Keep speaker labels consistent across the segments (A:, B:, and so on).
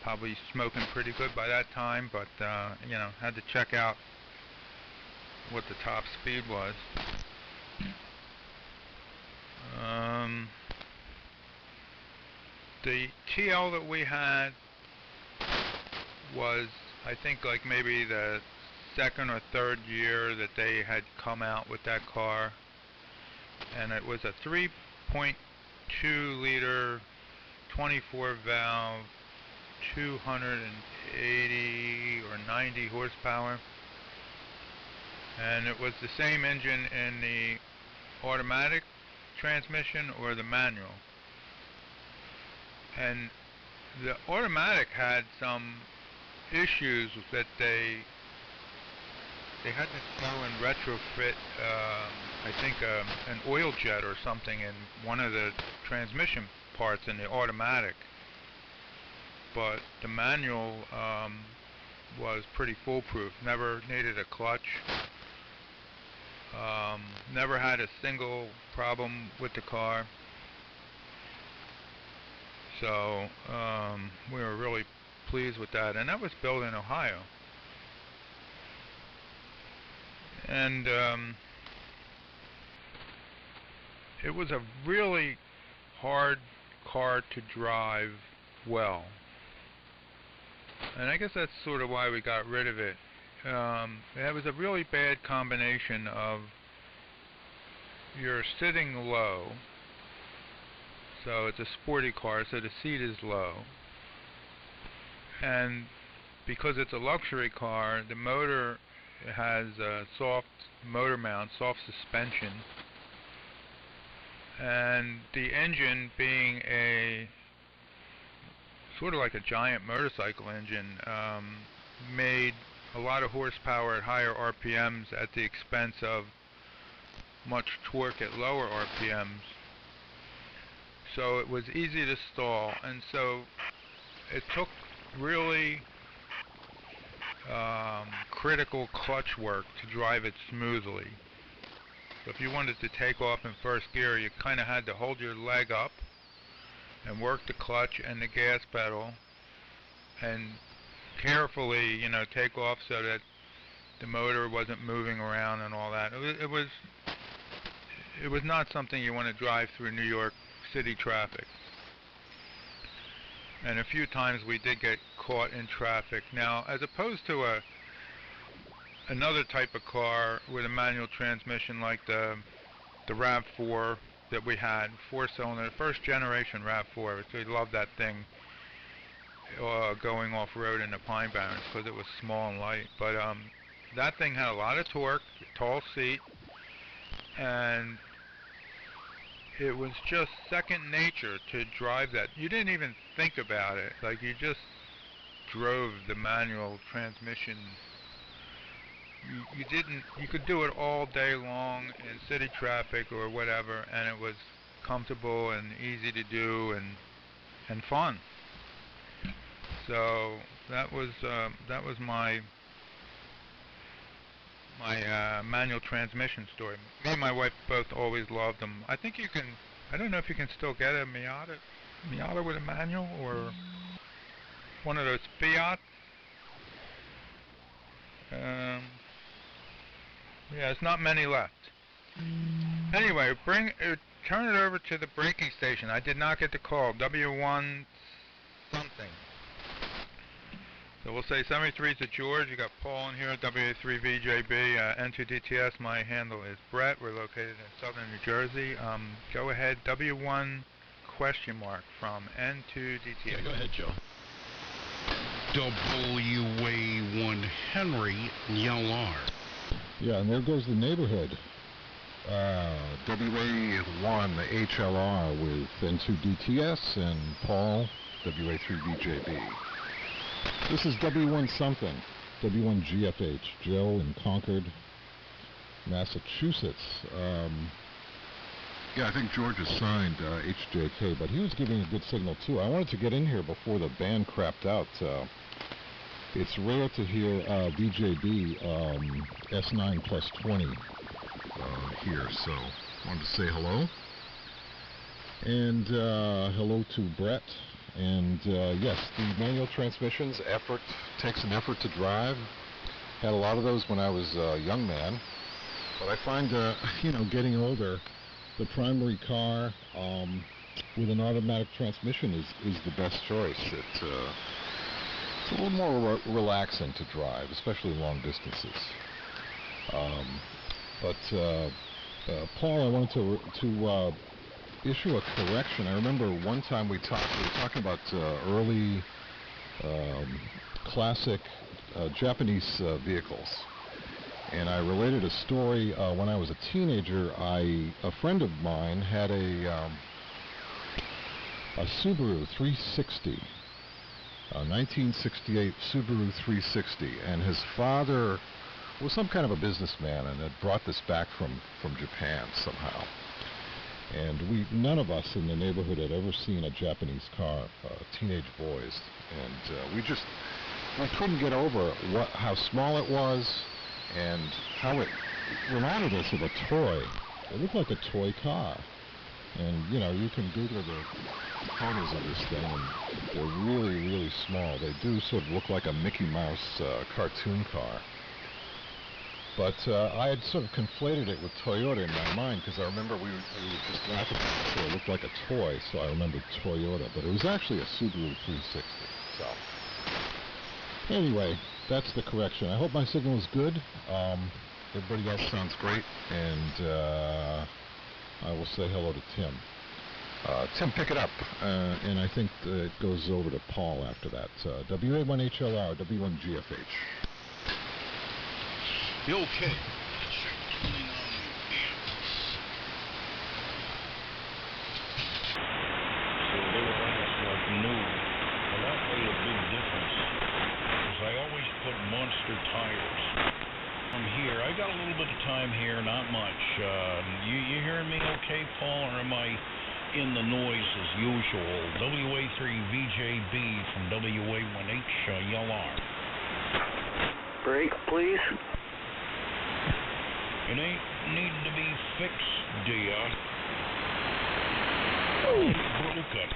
A: Probably smoking pretty good by that time, but you know, had to check out what the top speed was. The TL that we had was, I think, like maybe the second or third year that they had come out with that car, and it was a 3.2 liter 24 valve 280 or 90 horsepower, and it was the same engine in the automatic transmission or the manual. And the automatic had some issues that they had to go and retrofit, I think, an oil jet or something in one of the transmission parts in the automatic. But the manual was pretty foolproof. Never needed a clutch. Never had a single problem with the car. So we were really pleased with that. And that was built in Ohio. And it was a really hard car to drive well. And I guess that's sort of why we got rid of it. It was a really bad combination of you're sitting low, so it's a sporty car, so the seat is low, and because it's a luxury car, the motor has a soft motor mount, soft suspension, and the engine being a sort of like a giant motorcycle engine, made a lot of horsepower at higher RPMs at the expense of much torque at lower RPMs. So it was easy to stall, and so it took really critical clutch work to drive it smoothly. So if you wanted to take off in first gear, you kind of had to hold your leg up and work the clutch and the gas pedal and carefully, you know, take off so that the motor wasn't moving around and all that. It was not something you want to drive through New York City traffic. And a few times we did get caught in traffic. Now, as opposed to another type of car with a manual transmission like the RAV4 that we had, 4-cylinder, first generation RAV4, which we loved that thing going off-road in the Pine Barrens because it was small and light. But that thing had a lot of torque, tall seat, and it was just second nature to drive that. You didn't even think about it. Like, you just drove the manual transmission. You could do it all day long in city traffic or whatever, and it was comfortable and easy to do and fun. So that was my manual transmission story. Me and my wife both always loved them. I think you can, I don't know if you can still get a Miata with a manual, or one of those Fiat. Yeah, there's not many left. Anyway, turn it over to the braking station. I did not get the call. W1 something. So we'll say 73 to George. You got Paul in here, WA3VJB, N2DTS. My handle is Brett. We're located in southern New Jersey. Go ahead, W1 question mark from N2DTS.
B: Yeah, go ahead, Joe. WA1 Henry LR.
C: Yeah, and there goes the neighborhood. WA1 HLR with N2DTS and Paul, WA3VJB. This is W1 something, W1 GFH, Joe in Concord, Massachusetts. Yeah, I think George has signed HJK, but he was giving a good signal too. I wanted to get in here before the band crapped out. It's rare to hear VJB S9 plus 20 here, so I wanted to say hello. And hello to Brett And yes, the manual transmissions, takes an effort to drive. Had a lot of those when I was a young man. But I find, getting older, the primary car with an automatic transmission is the best choice. It's a little more relaxing to drive, especially long distances. Paul, I wanted to issue a correction. I remember one time we were talking about early classic Japanese vehicles. And I related a story when I was a teenager. A friend of mine had a Subaru 360, a 1968 Subaru 360, and his father was some kind of a businessman and had brought this back from Japan somehow. And none of us in the neighborhood had ever seen a Japanese car, teenage boys, and we couldn't get over how small it was and how it reminded us of a toy. It looked like a toy car. And, you can Google the photos of this thing, and they're really, really small. They do sort of look like a Mickey Mouse cartoon car. But I had sort of conflated it with Toyota in my mind, because I remember we were just laughing at it, so it looked like a toy, so I remembered Toyota. But it was actually a Subaru 360, so... Anyway, that's the correction. I hope my signal is good. Everybody else sounds great, and I will say hello to Tim. Tim, pick it up, and I think it goes over to Paul after that. WA1HLR, W1GFH.
B: You okay? Check tuning on the amps. So they were almost like new. Well, that made a big difference, because I always put monster tires. I'm here. I got a little bit of time here, not much. You hearing me okay, Paul, or am I in the noise as usual? WA3VJB from WA1HLR.
D: Break, please.
B: It ain't need to be fixed, dear. Broke it.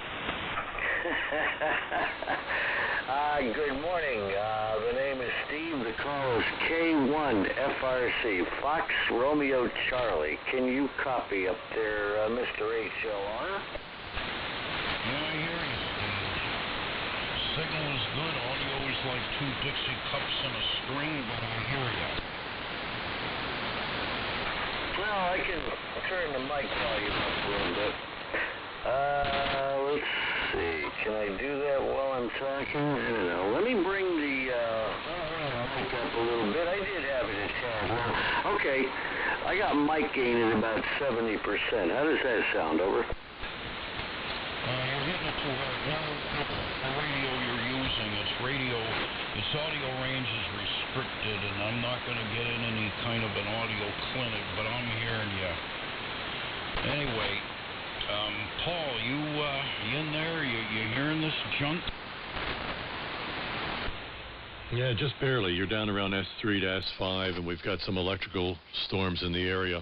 D: Good morning. The name is Steve. The call is K1FRC, Fox Romeo Charlie. Can you copy up there, Mr. HLR?
B: Yeah, I hear you, Steve. Signal is good. Audio is like two Dixie cups and a string, but I hear you.
D: Well, I can turn the mic volume up a little bit. Let's see. Can I do that while I'm talking? I don't know. Let me bring the mic up a little bit. I did have it at 10. Okay. I got mic gain at about 70%. How does that sound? Over.
B: You're hitting it too hard. The radio you're using, its audio range is restricted, and I'm not going to get in any kind of an audio clinic, but I'm hearing you. Anyway, Paul, you in there? You hearing this junk?
E: Yeah, just barely. You're down around S3 to S5, and we've got some electrical storms in the area.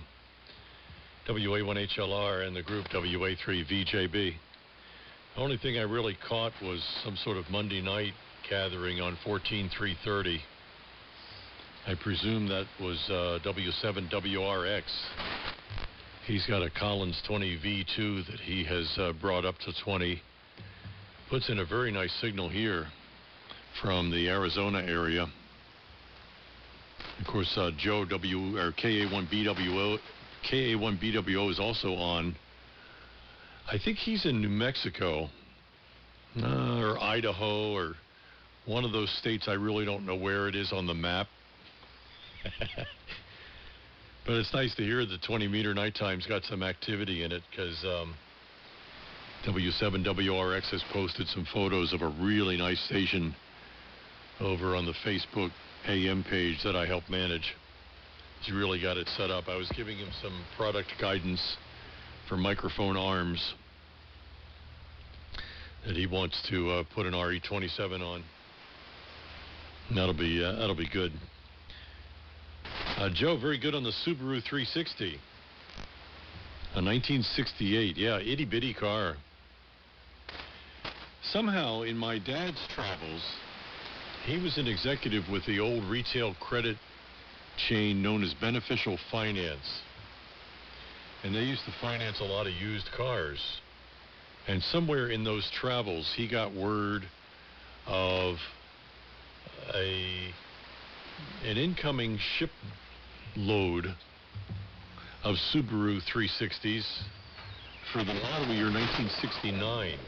E: WA1HLR and the group WA3VJB. The only thing I really caught was some sort of Monday night gathering on 14330. I presume that was W7WRX. He's got a Collins 20 V2 that he has brought up to 20. Puts in a very nice signal here from the Arizona area. Of course, Joe KA1BWO is also on. I think he's in New Mexico or Idaho or one of those states. I really don't know where it is on the map. But it's nice to hear the 20-meter nighttime's got some activity in it, because W7WRX has posted some photos of a really nice station over on the Facebook AM page that I help manage. He's really got it set up. I was giving him some product guidance for microphone arms that he wants to put an RE27 on. And that'll be good. Joe, very good on the Subaru 360. A 1968, yeah, itty-bitty car. somehow in my dad's travels, he was an executive with the old retail credit chain known as Beneficial Finance. And they used to finance a lot of used cars. And somewhere in those travels, he got word of an incoming shipload of Subaru 360s for the model year 1969.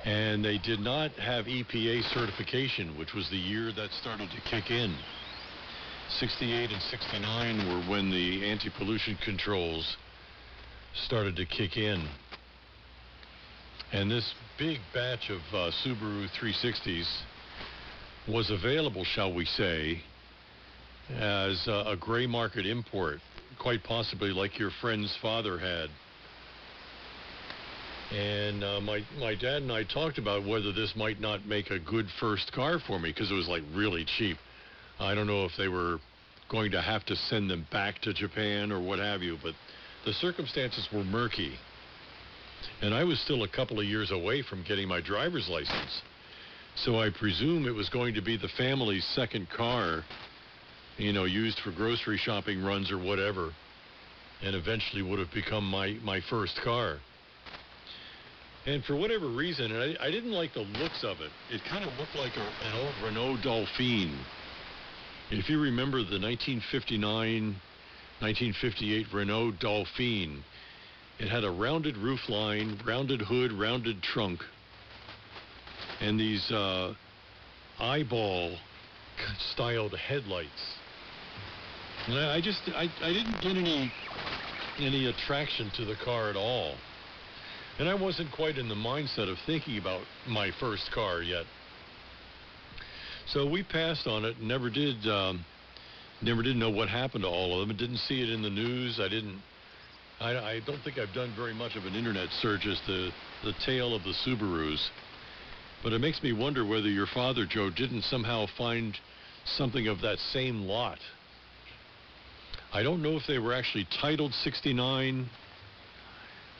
E: And they did not have EPA certification, which was the year that started to kick in. 68 and 69 were when the anti-pollution controls started to kick in. And this big batch of Subaru 360s was available, shall we say, as a gray market import, quite possibly like your friend's father had. And my dad and I talked about whether this might not make a good first car for me, because it was like really cheap. I don't know if they were going to have to send them back to Japan or what have you, but the circumstances were murky. And I was still a couple of years away from getting my driver's license. So I presume it was going to be the family's second car, you know, used for grocery shopping runs or whatever, and eventually would have become my first car. And for whatever reason, I didn't like the looks of it. It kind of looked like an old Renault Dauphine. If you remember the 1959, 1958 Renault Dauphine, it had a rounded roofline, rounded hood, rounded trunk, and these eyeball-styled headlights. And I didn't get any attraction to the car at all. And I wasn't quite in the mindset of thinking about my first car yet. So we passed on it and never did know what happened to all of them. I didn't see it in the news. I don't think I've done very much of an internet search as to the tale of the Subarus. But it makes me wonder whether your father, Joe, didn't somehow find something of that same lot. I don't know if they were actually titled 69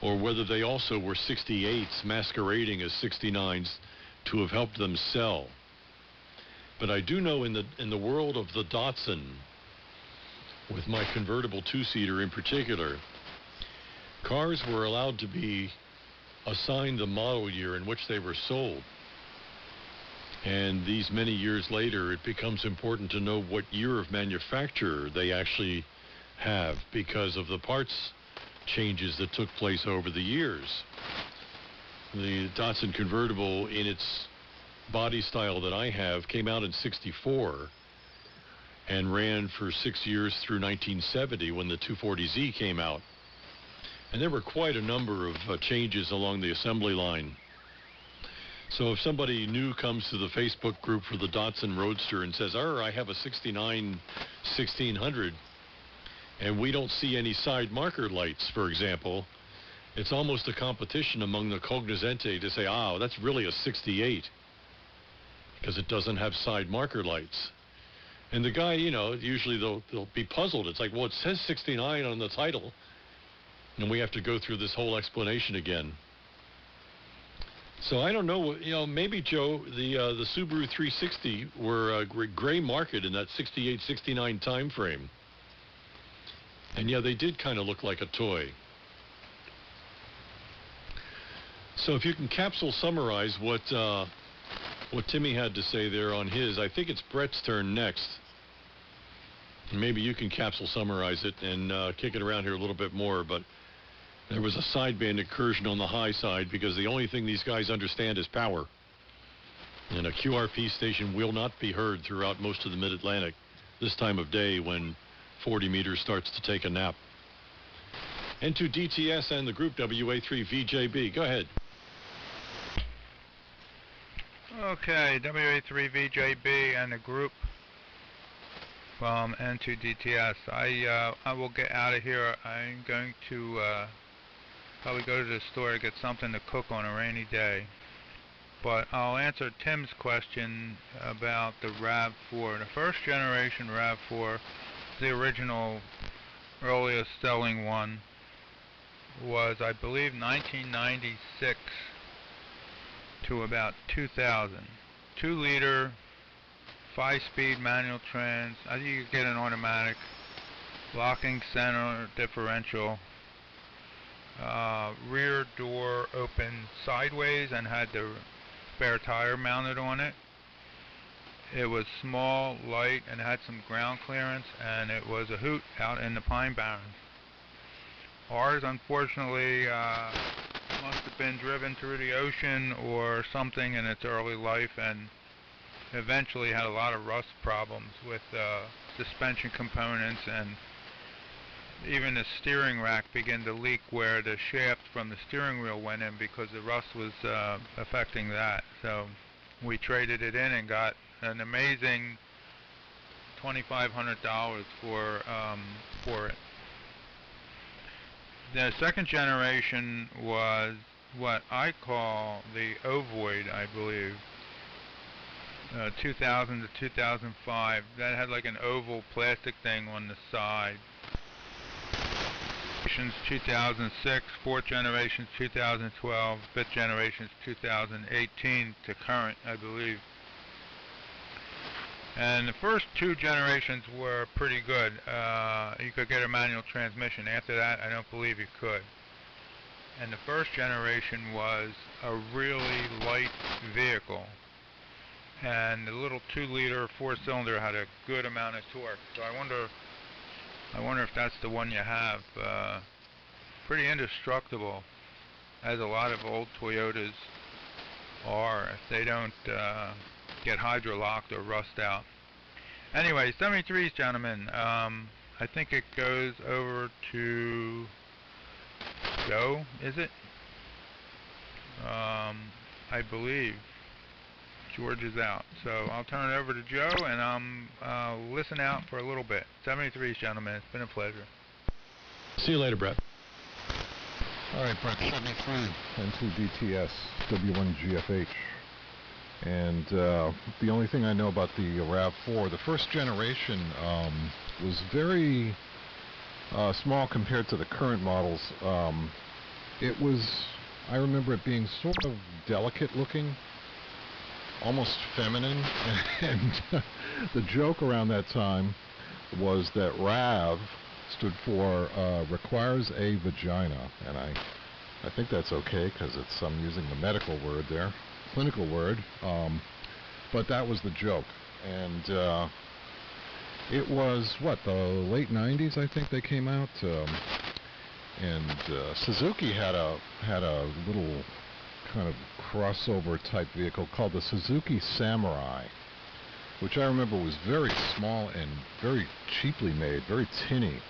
E: or whether they also were 68s masquerading as 69s to have helped them sell. But I do know in the world of the Datsun, with my convertible two-seater in particular, cars were allowed to be assigned the model year in which they were sold. And these many years later, it becomes important to know what year of manufacture they actually have because of the parts changes that took place over the years. The Datsun convertible in its body style that I have came out in '64 and ran for 6 years through 1970 when the 240Z came out. And there were quite a number of changes along the assembly line. So if somebody new comes to the Facebook group for the Datsun Roadster and says, I have a 69 1600, and we don't see any side marker lights, for example, it's almost a competition among the cognoscenti to say, that's really a 68, because it doesn't have side marker lights. And the guy, usually they'll be puzzled. It's like, well, it says 69 on the title, and we have to go through this whole explanation again. So I don't know, maybe, Joe, the Subaru 360 were a gray market in that 68, 69 time frame. And yeah, they did kind of look like a toy. So if you can capsule summarize what Timmy had to say there on his, I think it's Brett's turn next. Maybe you can capsule summarize it and kick it around here a little bit more, but there was a sideband incursion on the high side because the only thing these guys understand is power. And a QRP station will not be heard throughout most of the Mid-Atlantic this time of day when 40 meters starts to take a nap. N2 DTS and the group WA3VJB. Go ahead.
A: Okay, WA3VJB and the group from N2 DTS. I will get out of here. I'm going to probably go to the store to get something to cook on a rainy day. But I'll answer Tim's question about the RAV4. The first generation RAV4, the original earliest selling one, was, I believe, 1996. to about 2,000. 2-liter, 5-speed manual trans. I think you could get an automatic, locking center differential, rear door open sideways and had the spare tire mounted on it. It was small, light, and had some ground clearance, and it was a hoot out in the Pine Barrens. Ours, unfortunately, must have been driven through the ocean or something in its early life, and eventually had a lot of rust problems with suspension components, and even the steering rack began to leak where the shaft from the steering wheel went in because the rust was affecting that. So we traded it in and got an amazing $2,500 for it. The second generation was what I call the ovoid, I believe. 2000 to 2005. That had like an oval plastic thing on the side. 2006, fourth generation 2012, fifth generation 2018 to current, I believe. And the first two generations were pretty good. You could get a manual transmission. After that, I don't believe you could. And the first generation was a really light vehicle. And the little 2-liter 4-cylinder had a good amount of torque. So I wonder if that's the one you have. Pretty indestructible, as a lot of old Toyotas are, if they don't get hydrolocked or rust out. Anyway, 73s, gentlemen. I think it goes over to Joe, is it? I believe George is out. So I'll turn it over to Joe, and listen out for a little bit. 73s, gentlemen. It's been a pleasure.
E: See you later, Brett.
C: All right, Brett, 73, N2DTS, W1GFH. And the only thing I know about the RAV4, the first generation was very small compared to the current models. It was, I remember it being sort of delicate looking, almost feminine, and the joke around that time was that RAV stood for requires a vagina, and I think that's okay because I'm using the medical word there, clinical word, but that was the joke. And it was what, the late 90s I think they came out, and Suzuki had a little kind of crossover type vehicle called the Suzuki Samurai, which I remember was very small and very cheaply made, very tinny,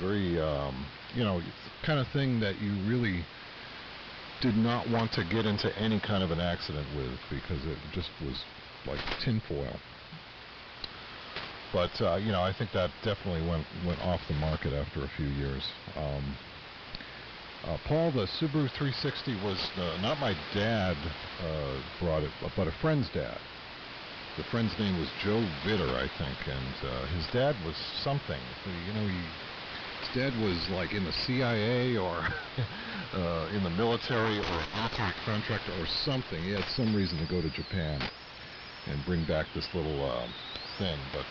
C: very kind of thing that you really did not want to get into any kind of an accident with, because it just was like tinfoil. But I think that definitely went off the market after a few years. Paul, the Subaru 360 was not my dad brought it, but a friend's dad. The friend's name was Joe Vitter, I think, and his dad was something. His dad was like in the CIA or in the military or an military contractor or something. He had some reason to go to Japan and bring back this little thing. But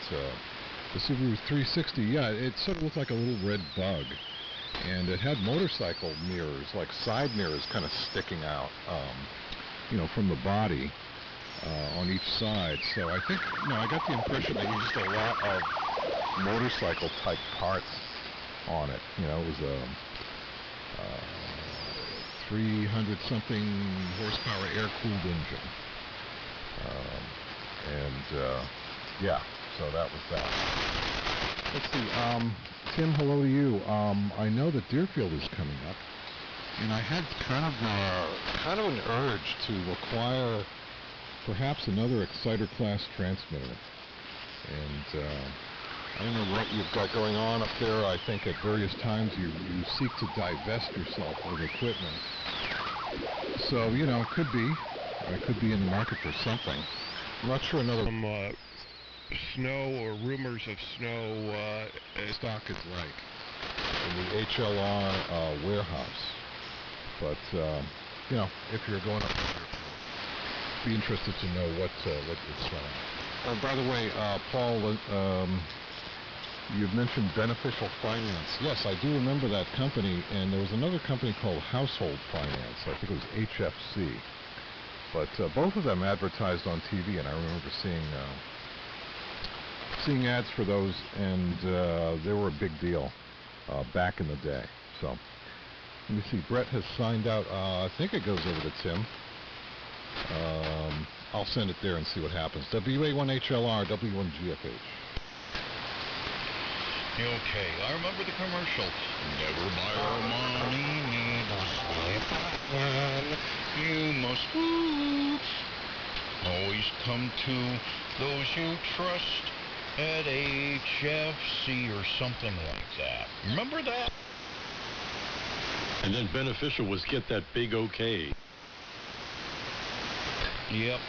C: the Subaru 360, yeah, it sort of looked like a little red bug. And it had motorcycle mirrors, like side mirrors kind of sticking out, from the body on each side. So I think, I got the impression they used a lot of motorcycle type parts on it. It was a 300 something horsepower air-cooled engine. Yeah, so that was that. Let's see, Tim, hello to you. I know that Deerfield is coming up, and I had kind of an urge to acquire perhaps another Exciter class transmitter. And I don't know what you've got going on up there. I think at various times you seek to divest yourself of equipment. So, I could be in the market for something. I'm not sure another snow or rumors of snow stock is like in the HLR warehouse. But, if you're going up there, be interested to know what it's selling. By the way, Paul, you've mentioned Beneficial Finance. Yes, I do remember that company, and there was another company called Household Finance. I think it was HFC. But both of them advertised on TV, and I remember seeing ads for those, and they were a big deal back in the day. So, let me see. Brett has signed out. I think it goes over to Tim. I'll send it there and see what happens. WA1HLR, W1GFH.
B: Okay, I remember the commercial. Never borrow money, you must always come to those you trust at HFC or something like that. Remember that?
E: And then Beneficial was get that big okay.
B: Yep.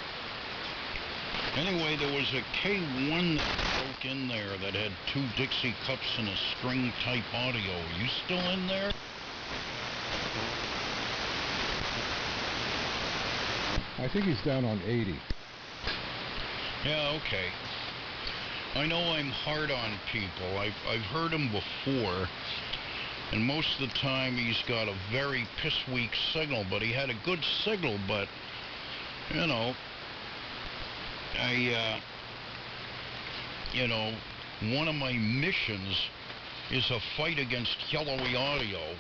B: Anyway, there was a K1 that broke in there that had 2 Dixie cups and a string-type audio. You still in there?
C: I think he's down on 80.
B: Yeah, okay. I know I'm hard on people. I've heard him before, and most of the time he's got a very piss-weak signal, but he had a good signal, but, you know, one of my missions is a fight against yellowy audio,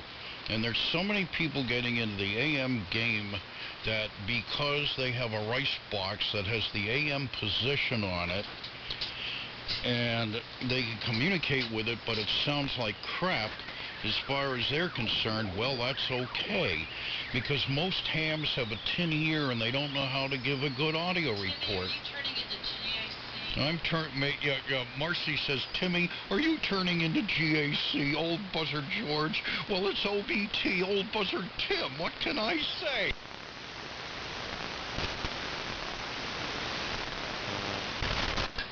B: and there's so many people getting into the AM game that because they have a rice box that has the AM position on it, and they can communicate with it, but it sounds like crap, as far as they're concerned, well, that's okay, because most hams have a tin ear and they don't know how to give a good audio report. Marcy says, Timmy, are you turning into GAC, old buzzard George? Well, it's OBT, old buzzard Tim. What can I say?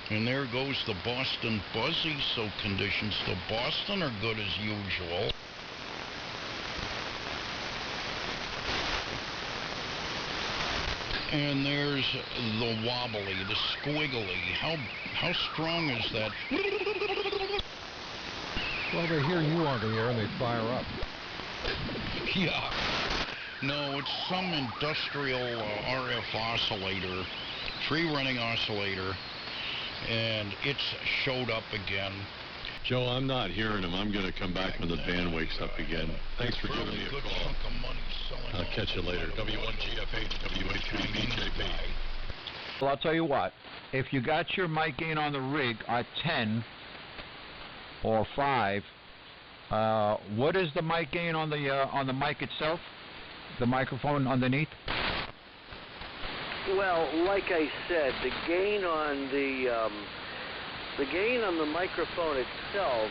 B: And there goes the Boston Buzzy, so conditions to Boston are good as usual. And there's the wobbly, the squiggly. How strong is that?
C: Well, they hear you on the air and they fire up.
B: Yeah. No, it's some industrial RF oscillator, free-running oscillator, and it's showed up again.
E: Joe, I'm not hearing him. I'm going to come back when the band wakes up again. Thanks for giving me a call. I'll catch you later. W1GFH, W83BJP.
F: Well, I'll tell you what. If you got your mic gain on the rig at 10 or 5, what is the mic gain on the mic itself? The microphone underneath?
D: Well, like I said, the gain on the microphone itself,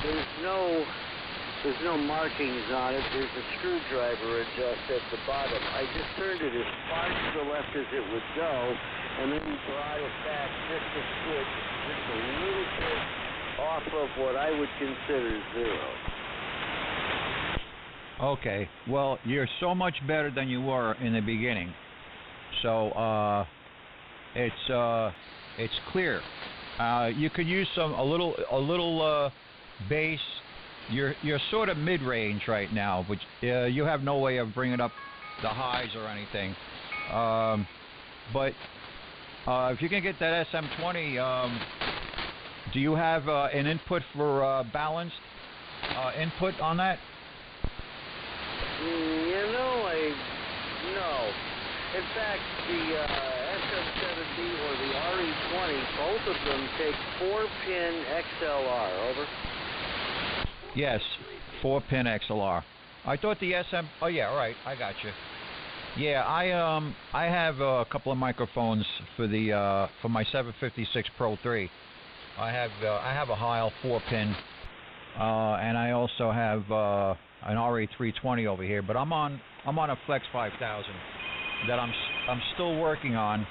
D: there's no markings on it. There's a screwdriver adjust at the bottom. I just turned it as far to the left as it would go, and then brought it back just a switch, just a little bit off of what I would consider 0.
F: Okay. Well, you're so much better than you were in the beginning. So it's clear. You could use a little bass. You're sort of mid-range right now, but you have no way of bringing up the highs or anything. But if you can get that SM20, do you have an input for balanced input on that?
D: No. In fact, the SM70 or the RE20, both of them take 4-pin XLR. Over.
F: Yes, 4-pin XLR. I thought the SM. Oh yeah, all right. I got you. Yeah, I have a couple of microphones for my 756 Pro 3. I have a Heil 4-pin, and I also have an RE320 over here. But I'm on a Flex 5000 that I'm still working on,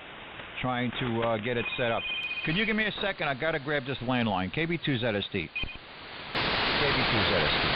F: trying to get it set up. Could you give me a second? I gotta grab this landline. KB2ZST. KB2ZST.